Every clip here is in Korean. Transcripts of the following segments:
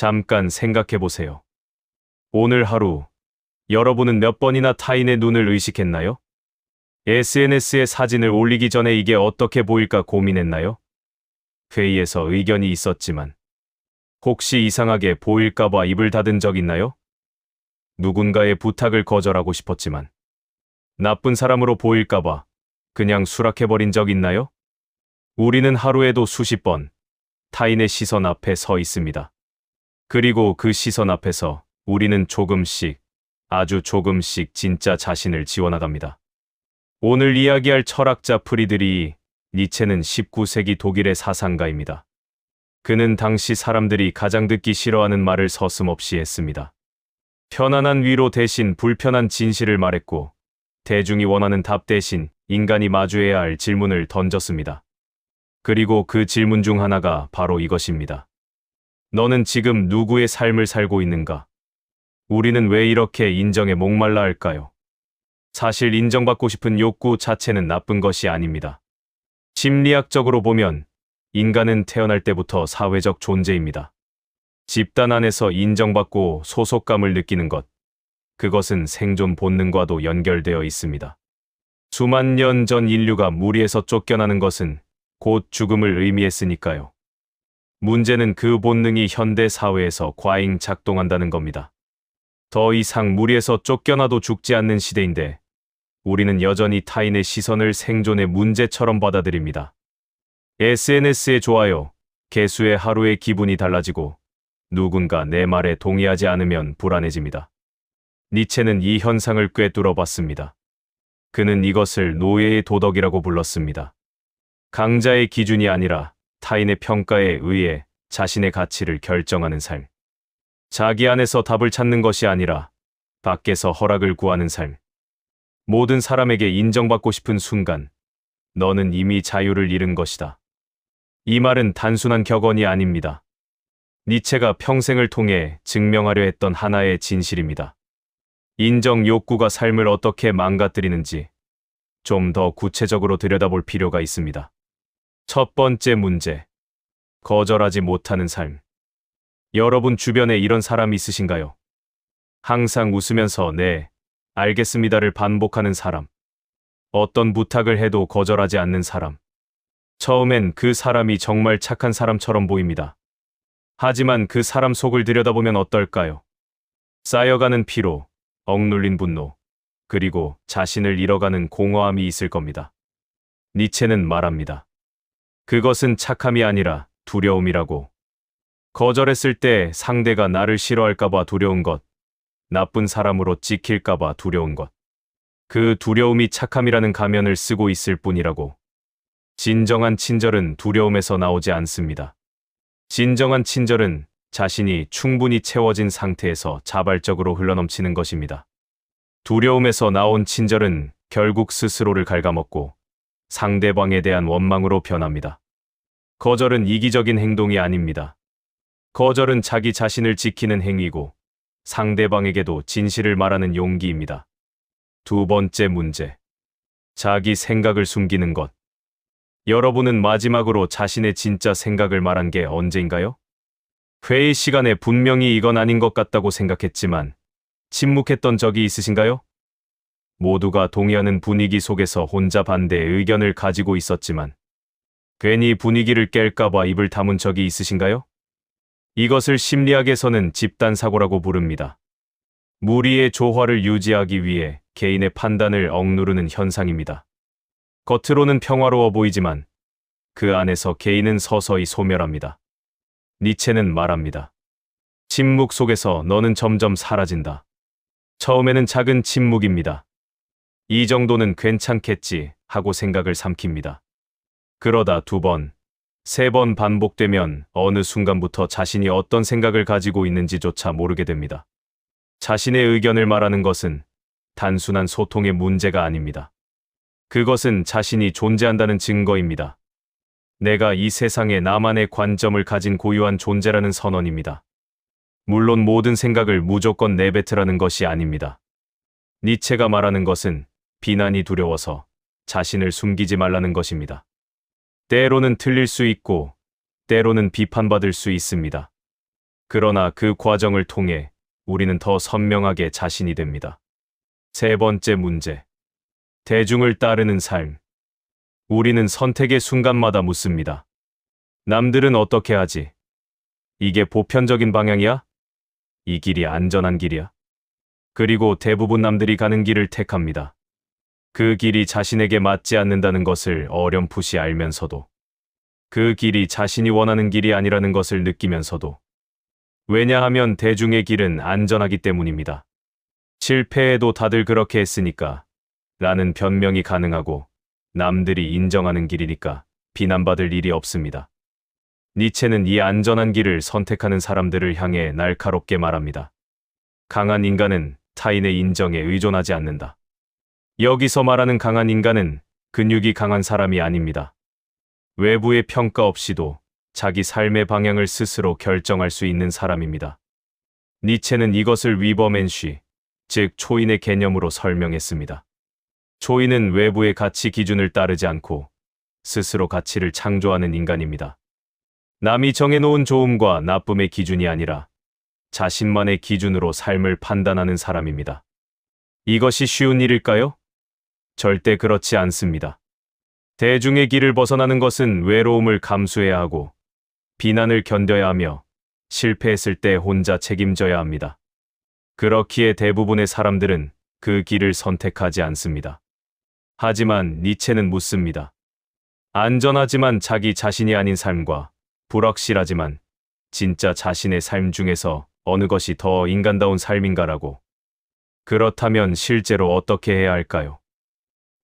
잠깐 생각해 보세요. 오늘 하루, 여러분은 몇 번이나 타인의 눈을 의식했나요? SNS에 사진을 올리기 전에 이게 어떻게 보일까 고민했나요? 회의에서 의견이 있었지만, 혹시 이상하게 보일까봐 입을 닫은 적 있나요? 누군가의 부탁을 거절하고 싶었지만, 나쁜 사람으로 보일까봐 그냥 수락해버린 적 있나요? 우리는 하루에도 수십 번 타인의 시선 앞에 서 있습니다. 그리고 그 시선 앞에서 우리는 조금씩, 아주 조금씩 진짜 자신을 지워나갑니다. 오늘 이야기할 철학자 프리드리히 니체는 19세기 독일의 사상가입니다. 그는 당시 사람들이 가장 듣기 싫어하는 말을 서슴없이 했습니다. 편안한 위로 대신 불편한 진실을 말했고, 대중이 원하는 답 대신 인간이 마주해야 할 질문을 던졌습니다. 그리고 그 질문 중 하나가 바로 이것입니다. 너는 지금 누구의 삶을 살고 있는가? 우리는 왜 이렇게 인정에 목말라 할까요? 사실 인정받고 싶은 욕구 자체는 나쁜 것이 아닙니다. 심리학적으로 보면 인간은 태어날 때부터 사회적 존재입니다. 집단 안에서 인정받고 소속감을 느끼는 것, 그것은 생존 본능과도 연결되어 있습니다. 수만 년 전 인류가 무리에서 쫓겨나는 것은 곧 죽음을 의미했으니까요. 문제는 그 본능이 현대 사회에서 과잉 작동한다는 겁니다. 더 이상 무리에서 쫓겨나도 죽지 않는 시대인데 우리는 여전히 타인의 시선을 생존의 문제처럼 받아들입니다. SNS의 좋아요, 개수의 하루의 기분이 달라지고 누군가 내 말에 동의하지 않으면 불안해집니다. 니체는 이 현상을 꿰뚫어 봤습니다. 그는 이것을 노예의 도덕이라고 불렀습니다. 강자의 기준이 아니라 타인의 평가에 의해 자신의 가치를 결정하는 삶. 자기 안에서 답을 찾는 것이 아니라 밖에서 허락을 구하는 삶. 모든 사람에게 인정받고 싶은 순간, 너는 이미 자유를 잃은 것이다. 이 말은 단순한 격언이 아닙니다. 니체가 평생을 통해 증명하려 했던 하나의 진실입니다. 인정 욕구가 삶을 어떻게 망가뜨리는지 좀 더 구체적으로 들여다볼 필요가 있습니다. 첫 번째 문제, 거절하지 못하는 삶. 여러분 주변에 이런 사람 있으신가요? 항상 웃으면서 네, 알겠습니다를 반복하는 사람. 어떤 부탁을 해도 거절하지 않는 사람. 처음엔 그 사람이 정말 착한 사람처럼 보입니다. 하지만 그 사람 속을 들여다보면 어떨까요? 쌓여가는 피로, 억눌린 분노, 그리고 자신을 잃어가는 공허함이 있을 겁니다. 니체는 말합니다. 그것은 착함이 아니라 두려움이라고. 거절했을 때 상대가 나를 싫어할까봐 두려운 것, 나쁜 사람으로 찍힐까봐 두려운 것. 그 두려움이 착함이라는 가면을 쓰고 있을 뿐이라고. 진정한 친절은 두려움에서 나오지 않습니다. 진정한 친절은 자신이 충분히 채워진 상태에서 자발적으로 흘러넘치는 것입니다. 두려움에서 나온 친절은 결국 스스로를 갉아먹고 상대방에 대한 원망으로 변합니다. 거절은 이기적인 행동이 아닙니다. 거절은 자기 자신을 지키는 행위고 상대방에게도 진실을 말하는 용기입니다. 두 번째 문제, 자기 생각을 숨기는 것. 여러분은 마지막으로 자신의 진짜 생각을 말한 게 언제인가요? 회의 시간에 분명히 이건 아닌 것 같다고 생각했지만 침묵했던 적이 있으신가요? 모두가 동의하는 분위기 속에서 혼자 반대의 의견을 가지고 있었지만 괜히 분위기를 깰까봐 입을 다문 적이 있으신가요? 이것을 심리학에서는 집단사고라고 부릅니다. 무리의 조화를 유지하기 위해 개인의 판단을 억누르는 현상입니다. 겉으로는 평화로워 보이지만 그 안에서 개인은 서서히 소멸합니다. 니체는 말합니다. 침묵 속에서 너는 점점 사라진다. 처음에는 작은 침묵입니다. 이 정도는 괜찮겠지 하고 생각을 삼킵니다. 그러다 두 번, 세 번 반복되면 어느 순간부터 자신이 어떤 생각을 가지고 있는지조차 모르게 됩니다. 자신의 의견을 말하는 것은 단순한 소통의 문제가 아닙니다. 그것은 자신이 존재한다는 증거입니다. 내가 이 세상에 나만의 관점을 가진 고유한 존재라는 선언입니다. 물론 모든 생각을 무조건 내뱉으라는 것이 아닙니다. 니체가 말하는 것은 비난이 두려워서 자신을 숨기지 말라는 것입니다. 때로는 틀릴 수 있고 때로는 비판받을 수 있습니다. 그러나 그 과정을 통해 우리는 더 선명하게 자신이 됩니다. 세 번째 문제. 대중을 따르는 삶. 우리는 선택의 순간마다 묻습니다. 남들은 어떻게 하지? 이게 보편적인 방향이야? 이 길이 안전한 길이야? 그리고 대부분 남들이 가는 길을 택합니다. 그 길이 자신에게 맞지 않는다는 것을 어렴풋이 알면서도, 그 길이 자신이 원하는 길이 아니라는 것을 느끼면서도. 왜냐하면 대중의 길은 안전하기 때문입니다. 실패해도 다들 그렇게 했으니까 라는 변명이 가능하고, 남들이 인정하는 길이니까 비난받을 일이 없습니다. 니체는 이 안전한 길을 선택하는 사람들을 향해 날카롭게 말합니다. 강한 인간은 타인의 인정에 의존하지 않는다. 여기서 말하는 강한 인간은 근육이 강한 사람이 아닙니다. 외부의 평가 없이도 자기 삶의 방향을 스스로 결정할 수 있는 사람입니다. 니체는 이것을 위버맨쉬, 즉 초인의 개념으로 설명했습니다. 초인은 외부의 가치 기준을 따르지 않고 스스로 가치를 창조하는 인간입니다. 남이 정해놓은 좋음과 나쁨의 기준이 아니라 자신만의 기준으로 삶을 판단하는 사람입니다. 이것이 쉬운 일일까요? 절대 그렇지 않습니다. 대중의 길을 벗어나는 것은 외로움을 감수해야 하고, 비난을 견뎌야 하며, 실패했을 때 혼자 책임져야 합니다. 그렇기에 대부분의 사람들은 그 길을 선택하지 않습니다. 하지만 니체는 묻습니다. 안전하지만 자기 자신이 아닌 삶과 불확실하지만 진짜 자신의 삶 중에서 어느 것이 더 인간다운 삶인가라고. 그렇다면 실제로 어떻게 해야 할까요?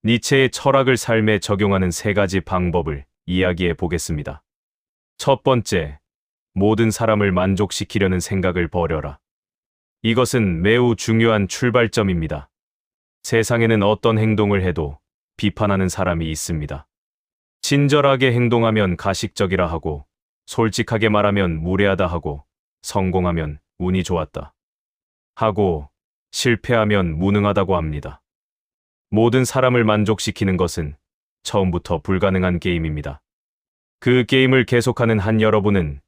니체의 철학을 삶에 적용하는 세 가지 방법을 이야기해 보겠습니다. 첫 번째, 모든 사람을 만족시키려는 생각을 버려라. 이것은 매우 중요한 출발점입니다. 세상에는 어떤 행동을 해도 비판하는 사람이 있습니다. 친절하게 행동하면 가식적이라 하고, 솔직하게 말하면 무례하다 하고, 성공하면 운이 좋았다 하고, 실패하면 무능하다고 합니다. 모든 사람을 만족시키는 것은 처음부터 불가능한 게임입니다. 그 게임을 계속하는 한 여러분은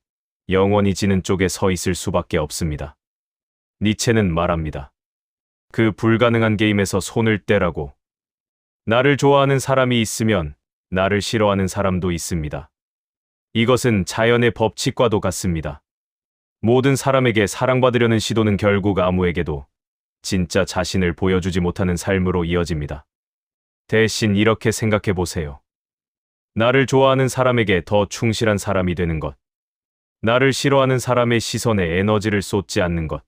영원히 지는 쪽에 서 있을 수밖에 없습니다. 니체는 말합니다. 그 불가능한 게임에서 손을 떼라고. 나를 좋아하는 사람이 있으면 나를 싫어하는 사람도 있습니다. 이것은 자연의 법칙과도 같습니다. 모든 사람에게 사랑받으려는 시도는 결국 아무에게도 진짜 자신을 보여주지 못하는 삶으로 이어집니다. 대신 이렇게 생각해 보세요. 나를 좋아하는 사람에게 더 충실한 사람이 되는 것. 나를 싫어하는 사람의 시선에 에너지를 쏟지 않는 것.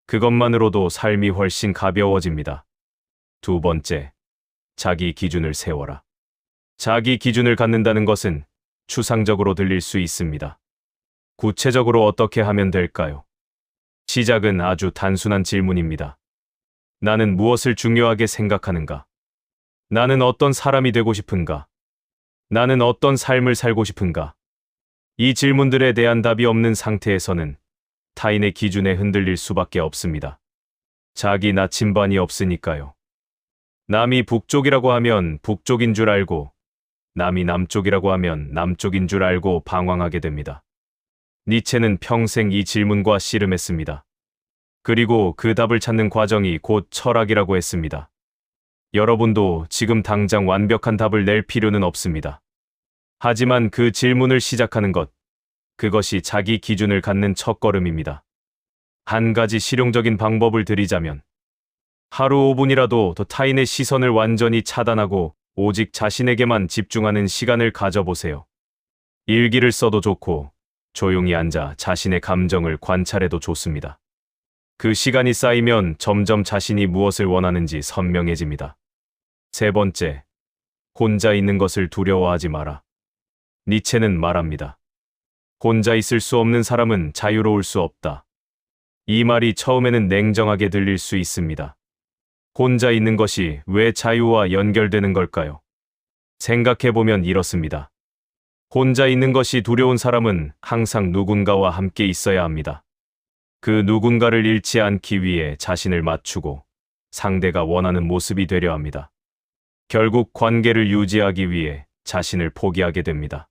그것만으로도 삶이 훨씬 가벼워집니다. 두 번째, 자기 기준을 세워라. 자기 기준을 갖는다는 것은 추상적으로 들릴 수 있습니다. 구체적으로 어떻게 하면 될까요? 시작은 아주 단순한 질문입니다. 나는 무엇을 중요하게 생각하는가? 나는 어떤 사람이 되고 싶은가? 나는 어떤 삶을 살고 싶은가? 이 질문들에 대한 답이 없는 상태에서는 타인의 기준에 흔들릴 수밖에 없습니다. 자기 나침반이 없으니까요. 남이 북쪽이라고 하면 북쪽인 줄 알고, 남이 남쪽이라고 하면 남쪽인 줄 알고 방황하게 됩니다. 니체는 평생 이 질문과 씨름했습니다. 그리고 그 답을 찾는 과정이 곧 철학이라고 했습니다. 여러분도 지금 당장 완벽한 답을 낼 필요는 없습니다. 하지만 그 질문을 시작하는 것, 그것이 자기 기준을 갖는 첫걸음입니다. 한 가지 실용적인 방법을 드리자면, 하루 5분이라도 더 타인의 시선을 완전히 차단하고 오직 자신에게만 집중하는 시간을 가져보세요. 일기를 써도 좋고, 조용히 앉아 자신의 감정을 관찰해도 좋습니다. 그 시간이 쌓이면 점점 자신이 무엇을 원하는지 선명해집니다. 세 번째, 혼자 있는 것을 두려워하지 마라. 니체는 말합니다. 혼자 있을 수 없는 사람은 자유로울 수 없다. 이 말이 처음에는 냉정하게 들릴 수 있습니다. 혼자 있는 것이 왜 자유와 연결되는 걸까요? 생각해보면 이렇습니다. 혼자 있는 것이 두려운 사람은 항상 누군가와 함께 있어야 합니다. 그 누군가를 잃지 않기 위해 자신을 맞추고 상대가 원하는 모습이 되려 합니다. 결국 관계를 유지하기 위해 자신을 포기하게 됩니다.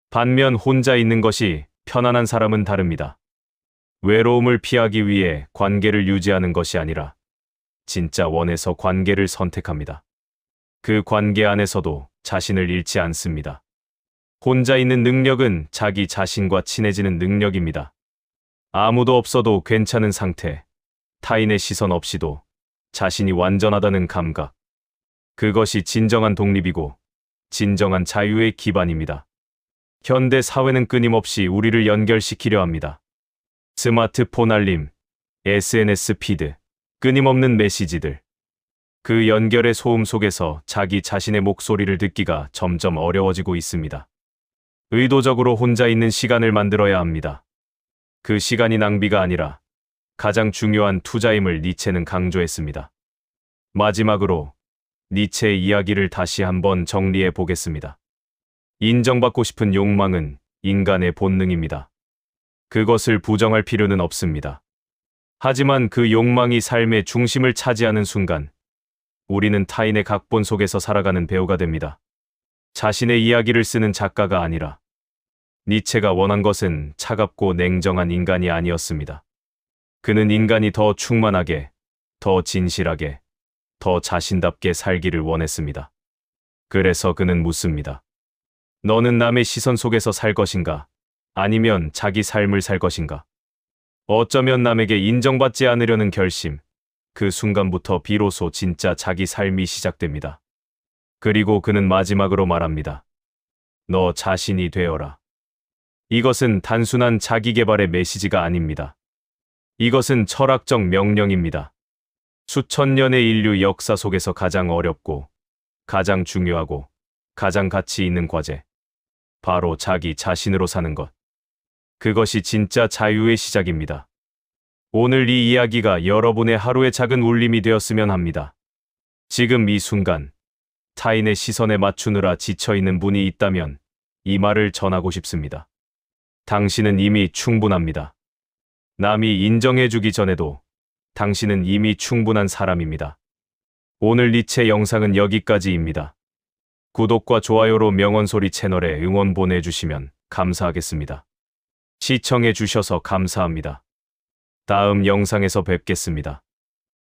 반면 혼자 있는 것이 편안한 사람은 다릅니다. 외로움을 피하기 위해 관계를 유지하는 것이 아니라 진짜 원해서 관계를 선택합니다. 그 관계 안에서도 자신을 잃지 않습니다. 혼자 있는 능력은 자기 자신과 친해지는 능력입니다. 아무도 없어도 괜찮은 상태, 타인의 시선 없이도 자신이 완전하다는 감각. 그것이 진정한 독립이고 진정한 자유의 기반입니다. 현대 사회는 끊임없이 우리를 연결시키려 합니다. 스마트폰 알림, SNS 피드, 끊임없는 메시지들. 그 연결의 소음 속에서 자기 자신의 목소리를 듣기가 점점 어려워지고 있습니다. 의도적으로 혼자 있는 시간을 만들어야 합니다. 그 시간이 낭비가 아니라 가장 중요한 투자임을 니체는 강조했습니다. 마지막으로 니체의 이야기를 다시 한번 정리해 보겠습니다. 인정받고 싶은 욕망은 인간의 본능입니다. 그것을 부정할 필요는 없습니다. 하지만 그 욕망이 삶의 중심을 차지하는 순간, 우리는 타인의 각본 속에서 살아가는 배우가 됩니다. 자신의 이야기를 쓰는 작가가 아니라, 니체가 원한 것은 차갑고 냉정한 인간이 아니었습니다. 그는 인간이 더 충만하게, 더 진실하게, 더 자신답게 살기를 원했습니다. 그래서 그는 묻습니다. 너는 남의 시선 속에서 살 것인가? 아니면 자기 삶을 살 것인가? 어쩌면 남에게 인정받지 않으려는 결심, 그 순간부터 비로소 진짜 자기 삶이 시작됩니다. 그리고 그는 마지막으로 말합니다. 너 자신이 되어라. 이것은 단순한 자기계발의 메시지가 아닙니다. 이것은 철학적 명령입니다. 수천 년의 인류 역사 속에서 가장 어렵고, 가장 중요하고, 가장 가치 있는 과제. 바로 자기 자신으로 사는 것. 그것이 진짜 자유의 시작입니다. 오늘 이 이야기가 여러분의 하루의 작은 울림이 되었으면 합니다. 지금 이 순간, 타인의 시선에 맞추느라 지쳐있는 분이 있다면 이 말을 전하고 싶습니다. 당신은 이미 충분합니다. 남이 인정해주기 전에도 당신은 이미 충분한 사람입니다. 오늘 니체 영상은 여기까지입니다. 구독과 좋아요로 명언소리 채널에 응원 보내주시면 감사하겠습니다. 시청해주셔서 감사합니다. 다음 영상에서 뵙겠습니다.